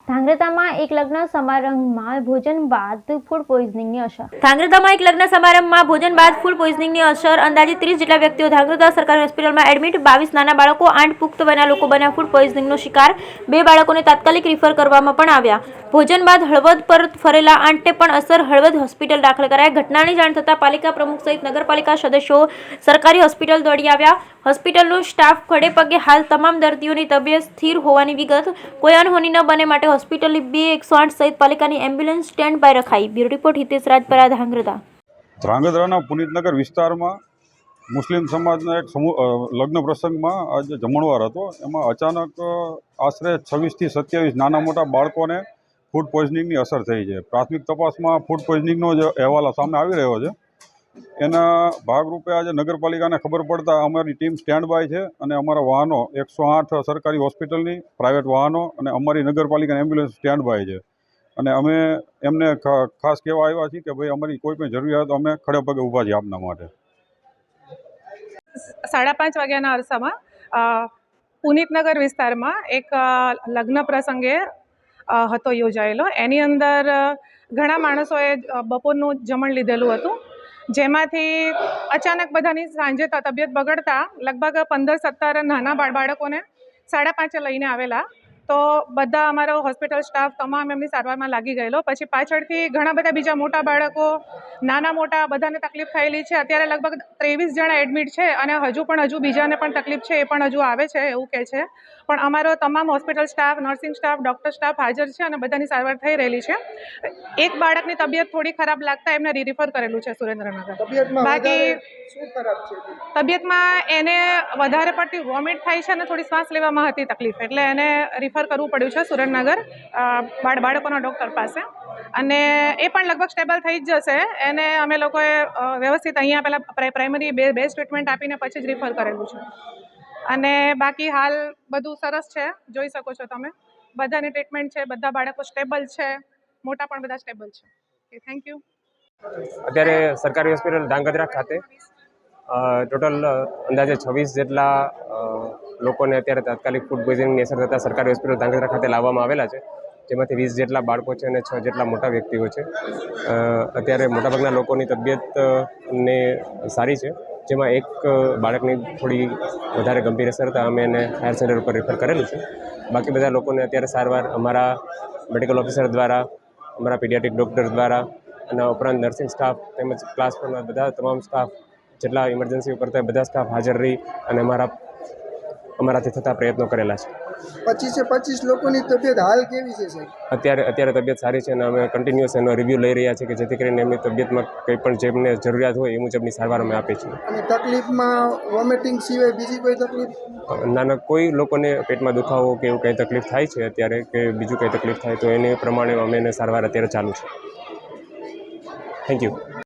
ધાંગ્રધામાં એક લગ્ન સમારંભમાં ભોજન બાદ ફૂડ પોઈઝનિંગની અસર. ધાંગ્રધામાં એક લગ્ન સમારંભમાં ભોજન બાદ ફૂડ પોઈઝનિંગની અસર. અંદાજે 30 જેટલા વ્યક્તિઓ ધાંગ્રધા સરકારી હોસ્પિટલમાં એડમિટ. 22 નાના બાળકો, 8 પુખ્ત વયના લોકો બન્યા ફૂડ પોઈઝનિંગનો શિકાર. 2 બાળકોને તાત્કાલિક રિફર કરવામાં પણ આવ્યા. ભોજન બાદ હળવદ પર ફરેલા 8ને પણ અસર. હળવદ હોસ્પિટલ દાખલ કરાયા. ઘટનાની જાણ થતાં પાલિકા પ્રમુખ સહિત નગરપાલિકા સદસ્યો સરકારી હોસ્પિટલ દોડી આવ્યા. હોસ્પિટલનો સ્ટાફ ખડે પગે. હાલ તમામ દર્દીઓની તબિયત સ્થિર હોવાની વિગત. કોઈ અનહોની ન બને માટે હોસ્પિટલની 2 108 સહિત પાલિકાની એમ્બ્યુલન્સ સ્ટેન્ડ બાય રખાઈ. Bureau report Hitesh Rajpara, Dhrangadhra. ધ્રાંગધ્રાના પુનિતનગર વિસ્તારમાં મુસ્લિમ સમાજના એક લગ્ન પ્રસંગમાં આજે જમણવાર હતો. એમાં અચાનક આશરે 26 થી 27 નાના મોટા બાળકોને ફૂડ પોઈઝનિંગની અસર થઈ છે. પ્રાથમિક તપાસમાં ફૂડ પોઈઝનિંગનો જ અહેવાલ સામે આવી રહ્યો છે. એના ભાગરૂપે આજે નગરપાલિકાને ખબર પડતા અમારી ટીમ સ્ટેન્ડ બાય છે અને અમારા વાહનો 108 સરકારી હોસ્પિટલની, પ્રાઇવેટ વાહનો અને અમારી નગરપાલિકાની એમ્બ્યુલન્સ સ્ટેન્ડ બાય છે. અને અમે એમને ખાસ કહેવા આવ્યા છીએ કે ભાઈ અમારી કોઈ પણ જરૂરિયાત અમે ખડે પગે ઊભા છીએ આપના માટે. 5:30 વાગ્યાના અરસામાં પુનિતનગર વિસ્તારમાં એક લગ્ન પ્રસંગે હતો યોજાયેલો. એની અંદર ઘણા માણસોએ બપોરનું જમણ લીધેલું હતું, જેમાંથી અચાનક બધાની સાંજે તબિયત બગડતા લગભગ 15-17 નાના બાળકોને 5:30 લઈને આવેલા. તો બધા અમારો હોસ્પિટલ સ્ટાફ તમામ એમની સારવારમાં લાગી ગયેલો. પછી પાછળથી ઘણા બધા બીજા મોટા બાળકો, નાના મોટા બધાને તકલીફ થયેલી છે. અત્યારે લગભગ 23 જણા એડમિટ છે અને હજુ બીજાને પણ તકલીફ છે, એ પણ હજુ આવે છે એવું કહે છે. પણ અમારો તમામ hospital staff, nursing staff, doctor staff હાજર છે અને બધાની સારવાર થઈ રહેલી છે. એક બાળકની તબિયત થોડી ખરાબ લાગતા એમને રિફર કરેલું છે સુરેન્દ્રનગર. બાકી તબિયતમાં એને વધારે પડતી વોમિટ થાય છે અને થોડી શ્વાસ લેવામાં હતી તકલીફ, એટલે એને રિફર કરવું પડ્યું છે સુરેન્દ્રનગર બાળકોના ડૉક્ટર પાસે. અને એ પણ લગભગ સ્ટેબલ થઈ જ જશે. એને અમે લોકોએ વ્યવસ્થિત અહીંયા પહેલાં પ્રાઇમરી બેઝ ટ્રીટમેન્ટ આપીને પછી જ રિફર કરેલું છે. અને બાકી હાલ બધું સરસ છે, જોઈ શકો છો તમે. બધાની ટ્રીટમેન્ટ છે, બધા બાળકો સ્ટેબલ છે, મોટા પણ બધા સ્ટેબલ છે. Okay, thank you. અત્યારે સરકારી હોસ્પિટલ ધાંગધ્રા ખાતે ટોટલ અંદાજે 26 જેટલા લોકોને અત્યારે તાત્કાલિક ફૂડ પોઈઝનિંગની અસર થતાં સરકારી હોસ્પિટલ ધાંગધ્રા ખાતે લાવવામાં આવેલા છે, જેમાંથી 20 જેટલા બાળકો છે અને 6 જેટલા મોટા વ્યક્તિઓ છે. અત્યારે મોટાભાગના લોકોની તબિયતને સારી છે, જેમાં એક બાળકની થોડી વધારે ગંભીર અસર થતાં અમે એને હાયર સેન્ટર ઉપર રિફર કરેલું છે. બાકી બધા લોકોને અત્યારે સારવાર અમારા મેડિકલ ઓફિસર દ્વારા, અમારા પીડિયાટ્રિક ડૉક્ટર દ્વારા અને ઉપરાંત નર્સિંગ સ્ટાફ તેમજ ક્લાસ પરના બધા તમામ સ્ટાફ, જેટલા ઇમરજન્સી ઉપર થાય બધા સ્ટાફ હાજર રહી અને અમારાથી થતા પ્રયત્નો કરેલા છે. 25 લોકોની તબિયત હાલ કેવી છે સાહેબ? અત્યારે તબિયત સારી છે અને અમે કન્ટિન્યુઅસ એનો રિવ્યૂ લઈ રહ્યા છીએ કે જેથી કરીને એમની તબિયતમાં કંઈ પણ જેમને જરૂરિયાત હોય એ મુજબની સારવાર અમે આપીએ છીએ. અને તકલીફમાં વોમિટિંગ સિવાય બીજી કોઈ તકલીફ? નાના કોઈ લોકોને પેટમાં દુખાવો કે એવું કંઈ તકલીફ થાય છે અત્યારે, કે બીજું કંઈ તકલીફ થાય તો એને પ્રમાણે અમે એને સારવાર અત્યારે ચાલુ છે. Thank you.